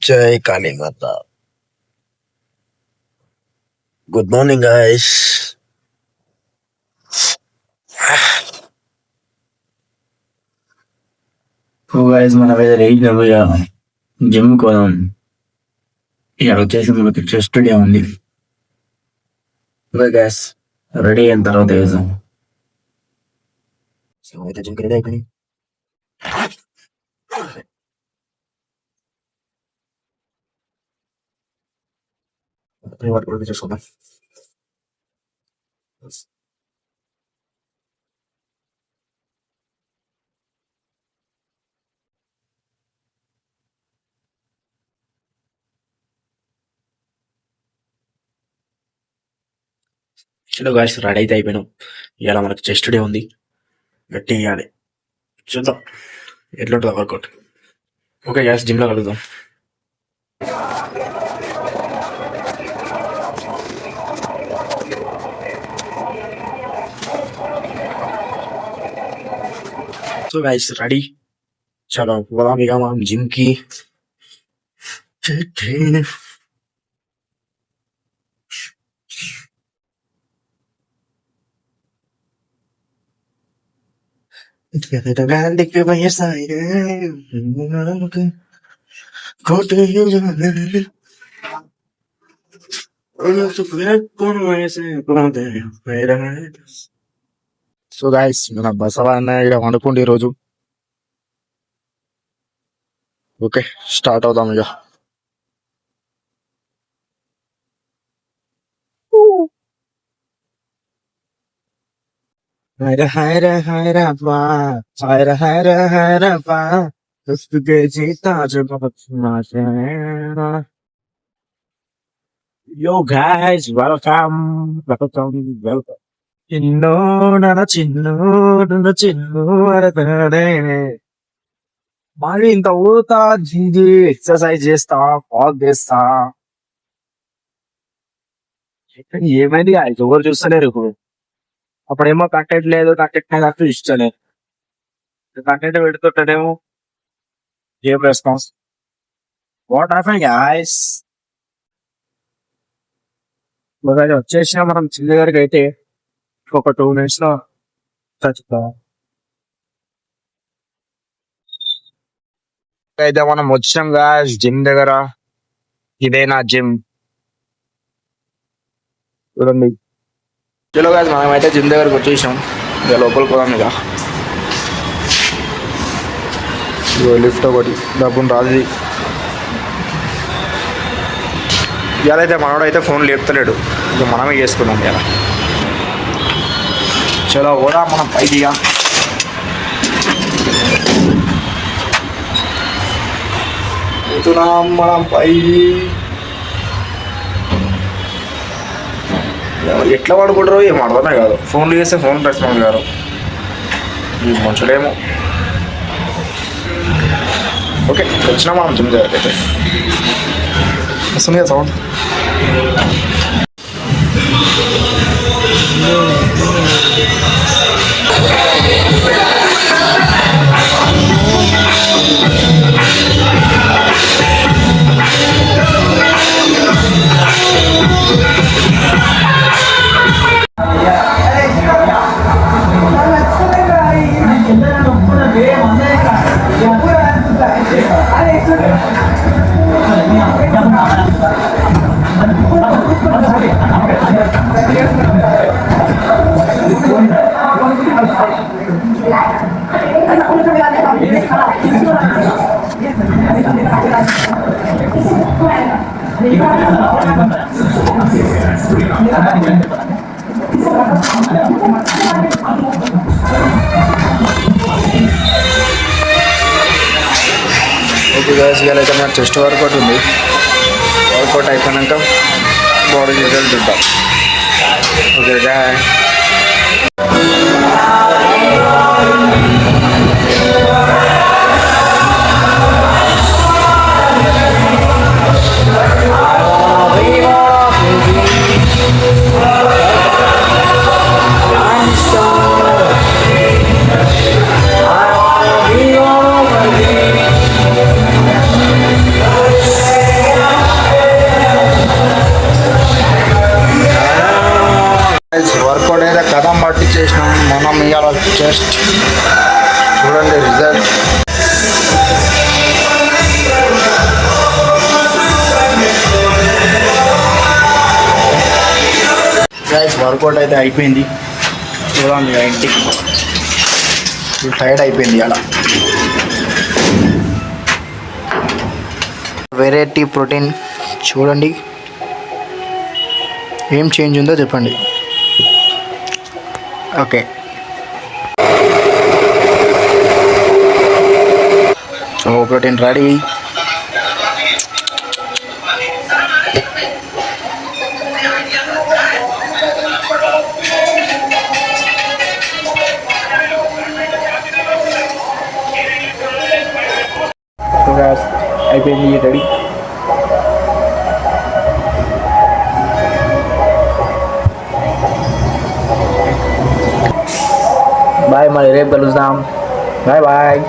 Jai Kali Mata. Good morning, guys. So guys మన weather gym కోదాం. ఇక్కడ వచ్చేసి మనకి చెస్ట్ డే ఉంది. ఓకే గైస్, రెడీ అయిన తర్వాత వేసాం. సో అయితే జిమ్కి రెడీ అయిపోయి వాటి కూడా చేసుకుందాం. చలో గాయస్, రెడీ అయితే అయిపోయినాం. ఇవాళ మనకి చెస్ట్ డే ఉంది, గట్టి ఇవ్వాలి. చూద్దాం ఎట్లుంటుందో వర్కౌట్. ఓకే గ్యాస్, జిమ్లో కలుద్దాం. సో గైస్ రెడీ, చలో పోదాం ఇక మనం జిమ్కి. సో గైస్, మన బసవా అన్న ఇక్కడ వండుకోండి ఈరోజు. ఓకే, స్టార్ట్ అవుదాం ఇక. హైర హైర హైరప్పా, హైర హైర హైరప్పా, పుస్తుకే జీతాజ్ Yo guys, welcome. చిన్నో నన్న చిన్నో నన్న చిన్నో అరతడే. మరి ఇంత ఊతా జింజి ఎక్సర్సైజ్ చేస్తా, వాక్ చేస్తా. ఏమైంది guys, ఎవరు చూస్తలేరు ఇప్పుడు. అప్పుడేమో కంటెంట్ లేదు, కంటెంట్ ఇష్టలేదు. కంటెంట్ పెడుతుంటేనేమో ఏం రెస్పాన్స్. What happen guys? వచ్చేసిన మనం చిన్న దగ్గరికి అయితే ఒక 2 minutes లో చచ్చుతా. అయితే మనం వచ్చాం గాయస్ జిమ్ దగ్గర. ఇదే నా జిమ్ చూడండి. చలో గాయస్, మనం అయితే జిమ్ దగ్గరకు వచ్చేసాం. ఇక లోపలికి పోదాం. ఇక లిఫ్ట్ ఒకటి డబ్బును రాదు. ఇవాళ అయితే మనోడైతే ఫోన్ లేపుతలేడు, ఇక మనమే చేసుకున్నాం ఇలా. చలో పోదా మనం పైకి. ఇక పోతున్నాం మనం పైకి. ఎట్లా పడుకుంటారో ఏం అర్థమే కాదు. ఫోన్లు చేస్తే ఫోన్ రెస్పాన్స్ గారు ఈ మనుషులేమో. ఓకే, వచ్చినా మనం జిమ్ దగ్గరైతే వస్తుంది కదా సౌండ్. ఓకే గాయస్, ఇవాళ అయితే మన చెస్ట్ వర్కౌట్ ఉంది. వర్కౌట్ అయిపోయినాక బాడీ రిజల్ట్ చూద్దాం. Okay bye. వర్కౌట్ అయితే అయిపోయింది. చూడండి ఇక ఇంటికి టైర్డ్ అయిపోయింది అలా. వెరైటీ ప్రోటీన్ చూడండి, ఏం చేంజ్ ఉందో చెప్పండి. Okay, so protein ready. అయిపోయింది, రెడీ. బాయ్, మళ్ళీ రేపు కలుద్దాం. Bye bye.